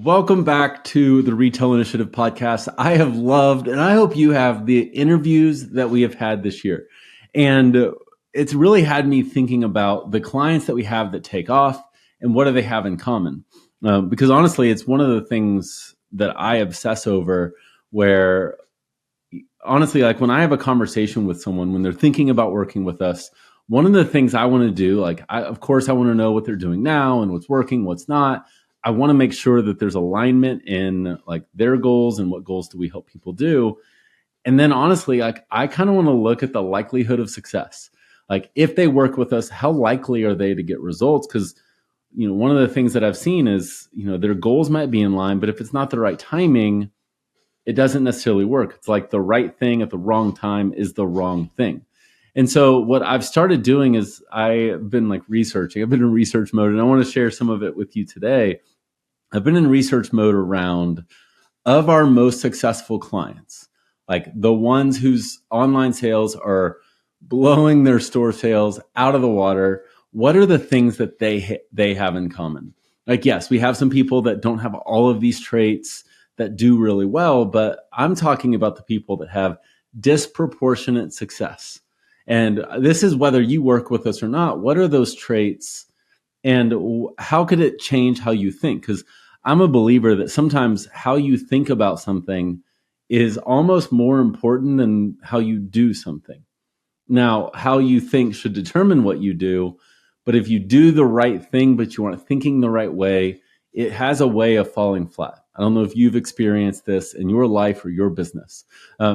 Welcome back to the Retail Initiative podcast. I have loved, and I hope you have, the interviews that we have had this year. And it's really had me thinking about the clients that we have that take off and what do they have in common. Because honestly, it's one of the things that I obsess over where honestly, like when I have a conversation with someone, when they're thinking about working with us, one of the things I want to do, of course, I want to know what they're doing now and what's working, what's not. I want to make sure that there's alignment in like their goals and what goals do we help people do. And then honestly, like I kind of want to look at the likelihood of success. Like if they work with us, how likely are they to get results? Because, one of the things that I've seen is, their goals might be in line, but if it's not the right timing, it doesn't necessarily work. It's like the right thing at the wrong time is the wrong thing. And so what I've started doing is I've been researching. I've been in research mode, and I want to share some of it with you today. I've been in research mode around of our most successful clients, like the ones whose online sales are blowing their store sales out of the water. What are the things that they have in common? Like, yes, we have some people that don't have all of these traits that do really well, but I'm talking about the people that have disproportionate success. And this is whether you work with us or not. What are those traits and how could it change how you think? Because I'm a believer that sometimes how you think about something is almost more important than how you do something. Now, how you think should determine what you do. But if you do the right thing, but you aren't thinking the right way, it has a way of falling flat. I don't know if you've experienced this in your life or your business.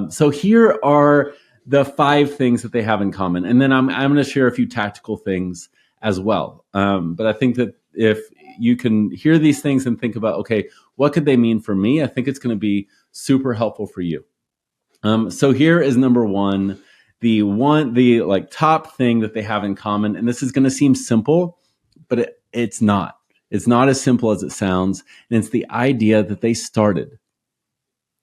So here are the 5 things that they have in common. And then I'm going to share a few tactical things as well. But I think that if you can hear these things and think about, okay, what could they mean for me? I think it's going to be super helpful for you. So here is number 1, the top thing that they have in common. And this is going to seem simple, but it's not. It's not as simple as it sounds. And it's the idea that they started.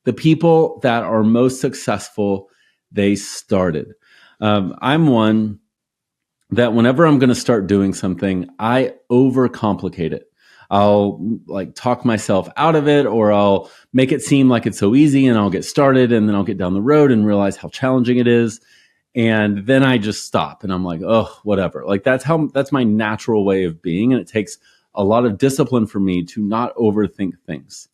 The people that are most successful, they started. I'm one that whenever I'm going to start doing something, I overcomplicate it. I'll talk myself out of it, or I'll make it seem like it's so easy, and I'll get started, and then I'll get down the road and realize how challenging it is. And then I just stop and I'm like, oh, whatever. That's my natural way of being. And it takes a lot of discipline for me to not overthink things.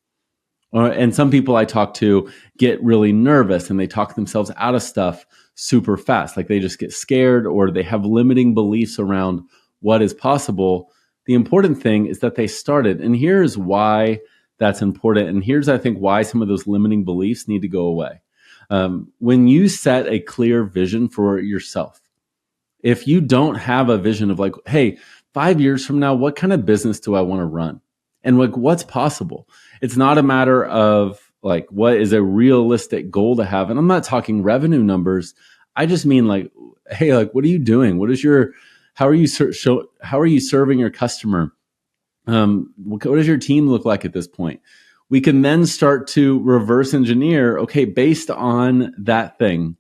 And some people I talk to get really nervous and they talk themselves out of stuff super fast. Like they just get scared or they have limiting beliefs around what is possible. The important thing is that they started. And here's why that's important. And here's, I think, why some of those limiting beliefs need to go away. When you set a clear vision for yourself, if you don't have a vision of hey, 5 years from now, what kind of business do I want to run? And what's possible? It's not a matter of what is a realistic goal to have. And I'm not talking revenue numbers. I just mean hey, what are you doing? How are you serving your customer? What does your team look like at this point? We can then start to reverse engineer, okay, based on that thing,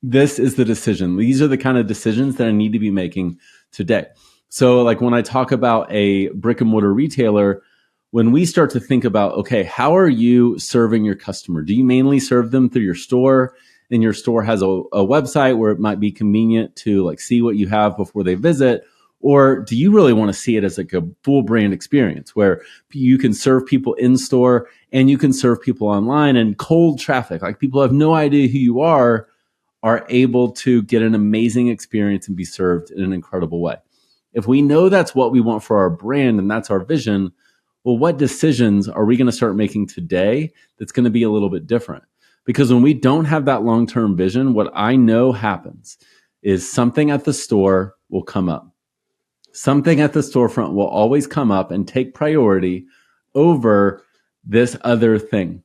this is the decision. These are the kind of decisions that I need to be making today. So when I talk about a brick and mortar retailer, when we start to think about, okay, how are you serving your customer? Do you mainly serve them through your store? And your store has a website where it might be convenient to see what you have before they visit? Or do you really want to see it as a full brand experience where you can serve people in store and you can serve people online, and cold traffic, people have no idea who you are able to get an amazing experience and be served in an incredible way? If we know that's what we want for our brand and that's our vision, well, what decisions are we going to start making today that's going to be a little bit different? Because when we don't have that long-term vision, what I know happens is something at the store will come up. Something at the storefront will always come up and take priority over this other thing.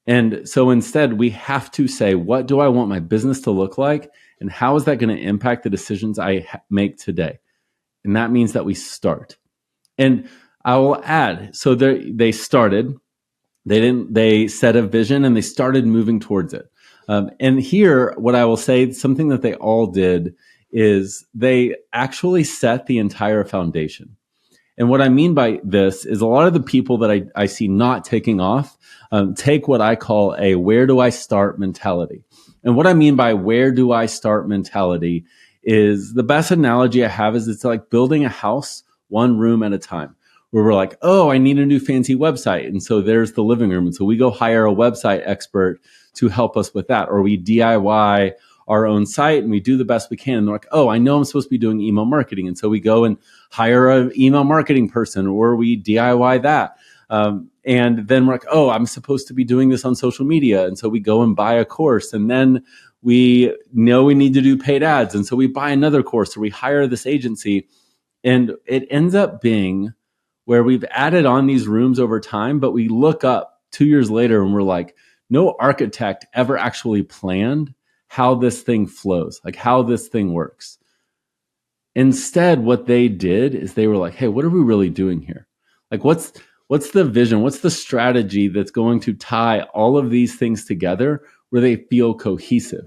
And so instead, we have to say, what do I want my business to look like? And how is that going to impact the decisions I make today? And that means that we start. And I will add, so they started, they set a vision and they started moving towards it. And here, what I will say, something that they all did is they actually set the entire foundation. And what I mean by this is a lot of the people that I see not taking off take what I call a where do I start mentality. And what I mean by where do I start mentality is the best analogy I have is it's like building a house one room at a time, where we're like, oh, I need a new fancy website. And so there's the living room. And so we go hire a website expert to help us with that. Or we DIY our own site and we do the best we can. And they're like, oh, I know I'm supposed to be doing email marketing. And so we go and hire an email marketing person, or we DIY that. And then we're like, oh, I'm supposed to be doing this on social media. And so we go and buy a course. And then we know we need to do paid ads. And so we buy another course, or we hire this agency. And it ends up being where we've added on these rooms over time, but we look up 2 years later and we're like, no architect ever actually planned how this thing flows, like how this thing works. Instead, what they did is they were like, hey, what are we really doing here? Like, what's the vision? What's the strategy that's going to tie all of these things together where they feel cohesive?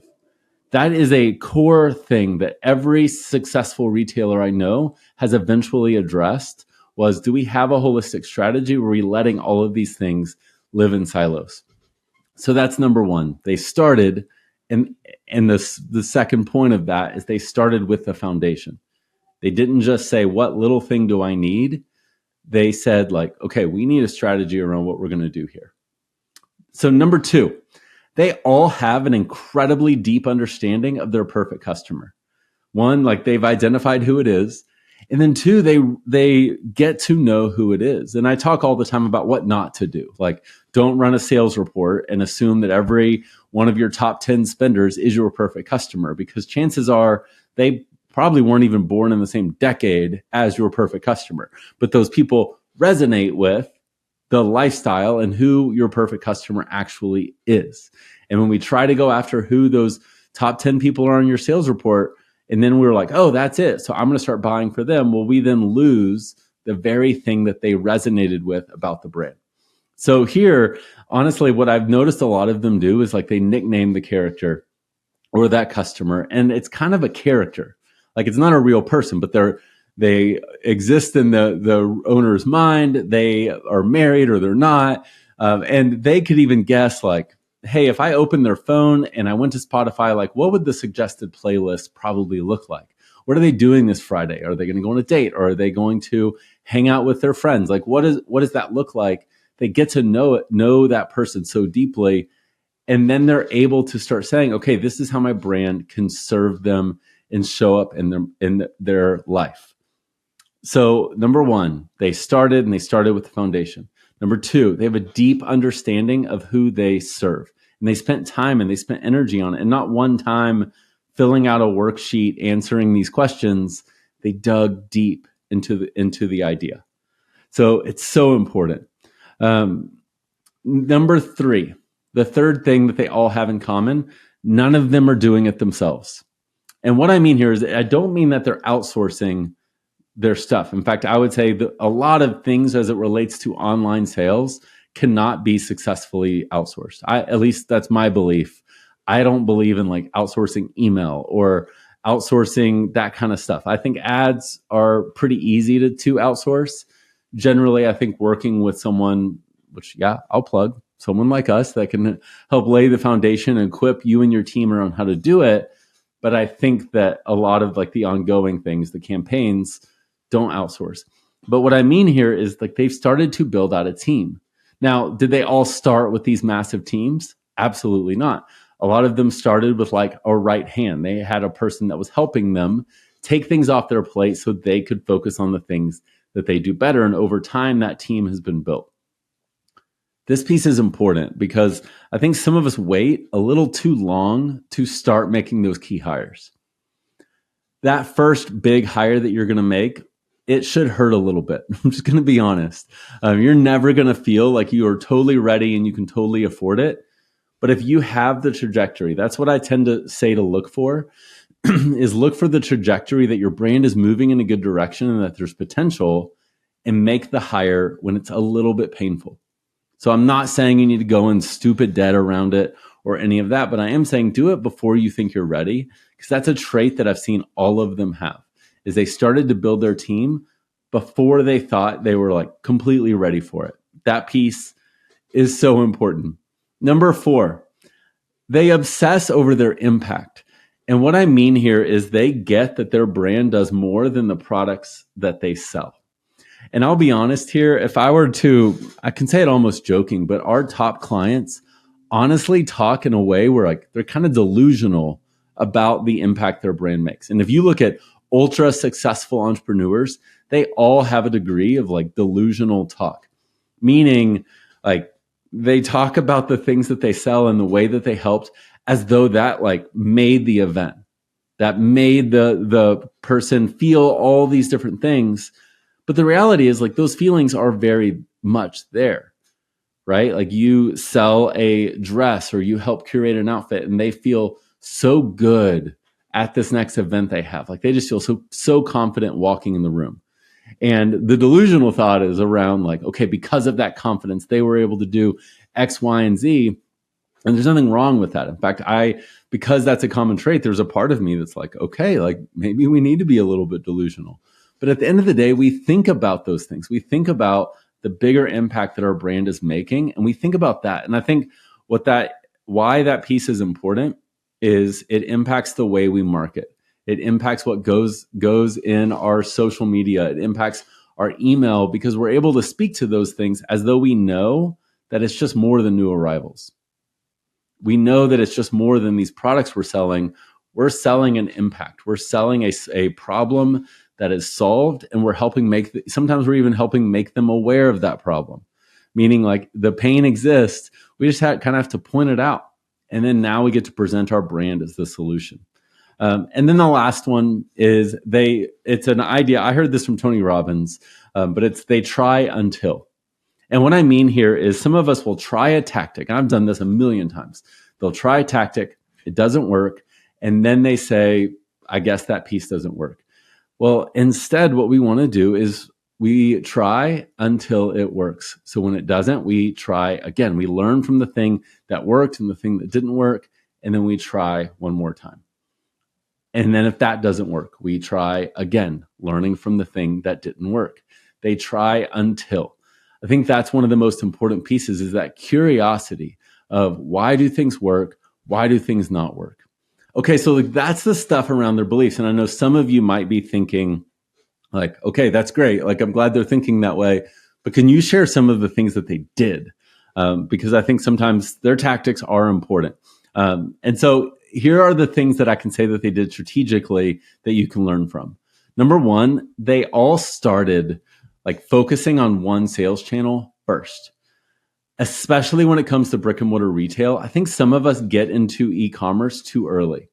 That is a core thing that every successful retailer I know has eventually addressed was, do we have a holistic strategy where we're letting all of these things live in silos? So that's number one. They started, and the second point of that is they started with the foundation. They didn't just say, what little thing do I need? They said like, okay, we need a strategy around what we're going to do here. So number two, they all have an incredibly deep understanding of their perfect customer. One, like they've identified who it is. And then two, they get to know who it is. And I talk all the time about what not to do. Like, don't run a sales report and assume that every one of your top 10 spenders is your perfect customer, because chances are they probably weren't even born in the same decade as your perfect customer. But those people resonate with the lifestyle and who your perfect customer actually is. And when we try to go after who those top 10 people are on your sales report, and then we were like, oh, that's it, so I'm going to start buying for them. Well, we then lose the very thing that they resonated with about the brand. So here, honestly, what I've noticed a lot of them do is like they nickname the character or that customer, and it's kind of a character. Like, it's not a real person, but they exist in the owner's mind. They are married or they're not. And they could even guess like, hey, if I open their phone and I went to Spotify, like what would the suggested playlist probably look like? What are they doing this Friday? Are they going to go on a date, or are they going to hang out with their friends? Like what does that look like? They get to know that person so deeply. And then they're able to start saying, okay, this is how my brand can serve them and show up in their life. So number one, they started with the foundation. Number two, they have a deep understanding of who they serve. And they spent time and they spent energy on it. And not one time filling out a worksheet, answering these questions. They dug deep into the idea. So it's so important. Number three, the third thing that they all have in common, none of them are doing it themselves. And what I mean here is I don't mean that they're outsourcing their stuff. In fact, I would say that a lot of things as it relates to online sales cannot be successfully outsourced. At least that's my belief. I don't believe in like outsourcing email or outsourcing that kind of stuff. I think ads are pretty easy to outsource. Generally, I think working with someone, which I'll plug, someone like us that can help lay the foundation and equip you and your team around how to do it. But I think that a lot of like the ongoing things, the campaigns, don't outsource. But what I mean here is like they've started to build out a team. Now, did they all start with these massive teams? Absolutely not. A lot of them started with like a right hand. They had a person that was helping them take things off their plate so they could focus on the things that they do better. And over time, that team has been built. This piece is important because I think some of us wait a little too long to start making those key hires. That first big hire that you're going to make, it should hurt a little bit. I'm just going to be honest. You're never going to feel like you are totally ready and you can totally afford it. But if you have the trajectory, that's what I tend to say to look for, is look for the trajectory that your brand is moving in a good direction and that there's potential, and make the hire when it's a little bit painful. So I'm not saying you need to go in stupid debt around it or any of that, but I am saying do it before you think you're ready, because that's a trait that I've seen all of them have, is they started to build their team, before they thought they were like completely ready for it. That piece is so important. Number 4, they obsess over their impact. And what I mean here is they get that their brand does more than the products that they sell. And I'll be honest here, if I were to, I can say it almost joking, but our top clients honestly talk in a way where like they're kind of delusional about the impact their brand makes. And if you look at ultra successful entrepreneurs, they all have a degree of like delusional talk, meaning like they talk about the things that they sell and the way that they helped as though that like made the event, that made the person feel all these different things. But the reality is like those feelings are very much there, right? Like you sell a dress or you help curate an outfit and they feel so good at this next event they have. Like they just feel so confident walking in the room. And the delusional thought is around like, okay, because of that confidence, they were able to do X, Y, and Z. And there's nothing wrong with that. In fact, because that's a common trait, there's a part of me that's like, okay, like maybe we need to be a little bit delusional. But at the end of the day, we think about those things. We think about the bigger impact that our brand is making, and we think about that. And I think why that piece is important is it impacts the way we market. It impacts what goes in our social media. It impacts our email because we're able to speak to those things as though we know that it's just more than new arrivals. We know that it's just more than these products we're selling. We're selling an impact. We're selling a problem that is solved, and we're helping sometimes we're even helping make them aware of that problem. Meaning like the pain exists, we just kind of have to point it out. And then now we get to present our brand as the solution. And then the last one is it's an idea. I heard this from Tony Robbins, but they try until. And what I mean here is some of us will try a tactic. I've done this a million times. They'll try a tactic. It doesn't work. And then they say, I guess that piece doesn't work. Well, instead, what we want to do is we try until it works. So when it doesn't, we try again. We learn from the thing that worked and the thing that didn't work. And then we try one more time. And then if that doesn't work, we try again, learning from the thing that didn't work. They try until. I think that's one of the most important pieces is that curiosity of why do things work? Why do things not work? Okay, so that's the stuff around their beliefs. And I know some of you might be thinking like, okay, that's great. Like, I'm glad they're thinking that way. But can you share some of the things that they did? Because I think sometimes their tactics are important. And so here are the things that I can say that they did strategically that you can learn from. Number 1, they all started like focusing on one sales channel first, especially when it comes to brick and mortar retail. I think some of us get into e-commerce too early.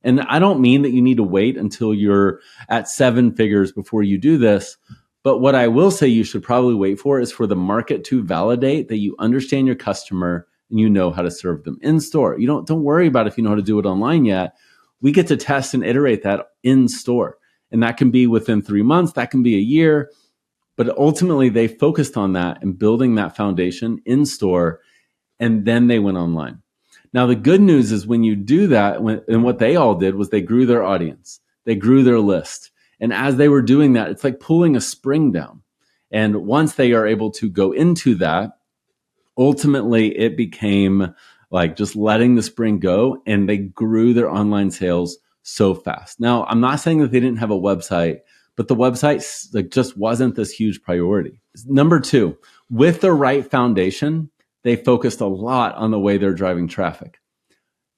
And I don't mean that you need to wait until you're at 7 figures before you do this. But what I will say you should probably wait for is for the market to validate that you understand your customer and you know how to serve them in store. You don't worry about if you know how to do it online yet. We get to test and iterate that in store. And that can be within 3 months, that can be a year. But ultimately, they focused on that and building that foundation in store, and then they went online. Now, the good news is when you do that, and what they all did was they grew their audience. They grew their list. And as they were doing that, it's like pulling a spring down. And once they are able to go into that, ultimately, it became like just letting the spring go, and they grew their online sales so fast. Now, I'm not saying that they didn't have a website, but the website like just wasn't this huge priority. Number 2, with the right foundation, they focused a lot on the way they're driving traffic.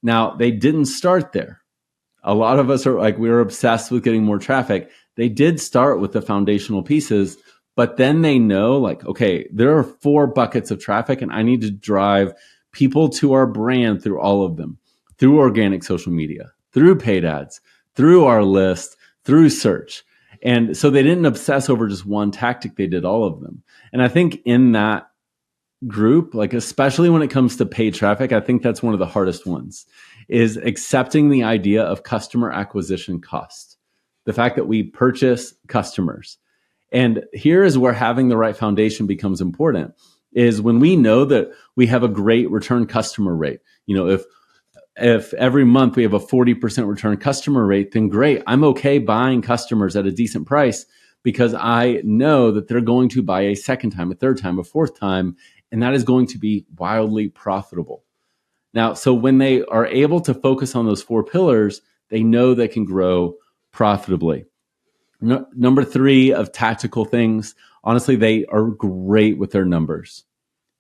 Now, they didn't start there. A lot of us are like, we were obsessed with getting more traffic. They did start with the foundational pieces, but then they know like, okay, there are 4 buckets of traffic and I need to drive people to our brand through all of them, through organic social media, through paid ads, through our list, through search. And so they didn't obsess over just one tactic. They did all of them. And I think in that group, like especially when it comes to paid traffic, I think that's one of the hardest ones, is accepting the idea of customer acquisition cost. The fact that we purchase customers. And here is where having the right foundation becomes important, is when we know that we have a great return customer rate. You know, if every month we have a 40% return customer rate, then great. I'm okay buying customers at a decent price. because I know that they're going to buy a second time, a third time, a fourth time, and that is going to be wildly profitable. Now, so when they are able to focus on those four pillars, they know they can grow profitably. Number three of tactical things, honestly, they are great with their numbers.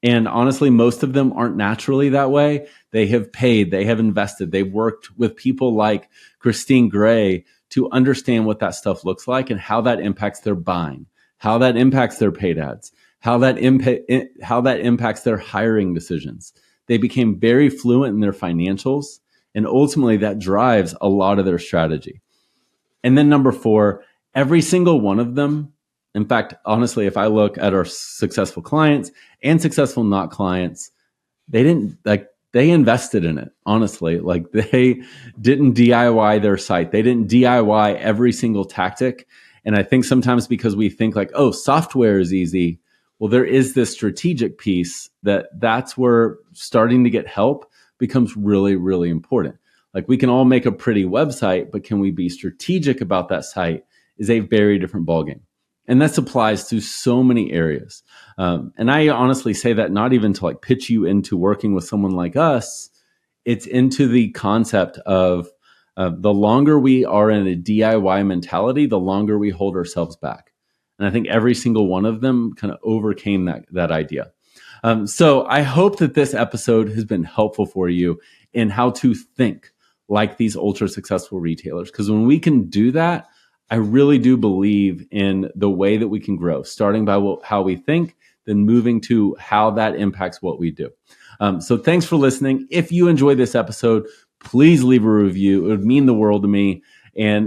And honestly, most of them aren't naturally that way. They have paid, they have invested, they've worked with people like Christine Gray to understand what that stuff looks like and how that impacts their buying, how that impacts their paid ads, how that impacts their hiring decisions. They became very fluent in their financials, and ultimately that drives a lot of their strategy. And then number four, every single one of them, in fact, honestly, if I look at our successful clients and successful not clients, they invested in it, honestly. Like they didn't DIY their site. They didn't DIY every single tactic. And I think sometimes because we think like, oh, software is easy. Well, there is this strategic piece that's where starting to get help becomes really, really important. Like we can all make a pretty website, but can we be strategic about that site is a very different ballgame. And this applies to so many areas. And I honestly say that not even to like pitch you into working with someone like us. It's into the concept of the longer we are in a DIY mentality, the longer we hold ourselves back. And I think every single one of them kind of overcame that idea. So I hope that this episode has been helpful for you in how to think like these ultra successful retailers. Because when we can do that, I really do believe in the way that we can grow, starting by how we think, then moving to how that impacts what we do. So thanks for listening. If you enjoyed this episode, please leave a review. It would mean the world to me.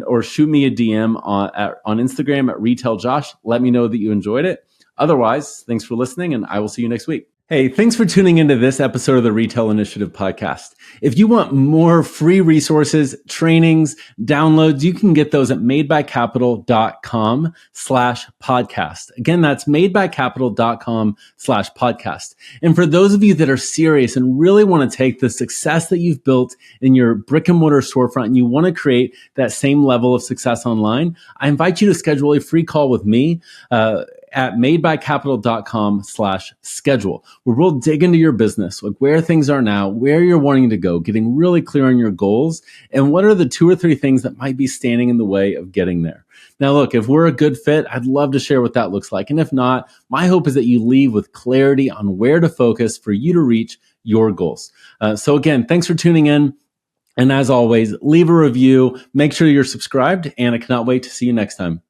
Or shoot me a DM on Instagram at RetailJosh. Let me know that you enjoyed it. Otherwise, thanks for listening, and I will see you next week. Hey, thanks for tuning into this episode of the Retail Initiative Podcast. If you want more free resources, trainings, downloads, you can get those at madebycapital.com/podcast. Again, that's madebycapital.com/podcast. And for those of you that are serious and really want to take the success that you've built in your brick and mortar storefront and you want to create that same level of success online, I invite you to schedule a free call with me at madebycapital.com/schedule, where we'll dig into your business, like where things are now, where you're wanting to go, getting really clear on your goals, and what are the 2 or 3 things that might be standing in the way of getting there. Now, look, if we're a good fit, I'd love to share what that looks like. And if not, my hope is that you leave with clarity on where to focus for you to reach your goals. So again, thanks for tuning in. And as always, leave a review, make sure you're subscribed, and I cannot wait to see you next time.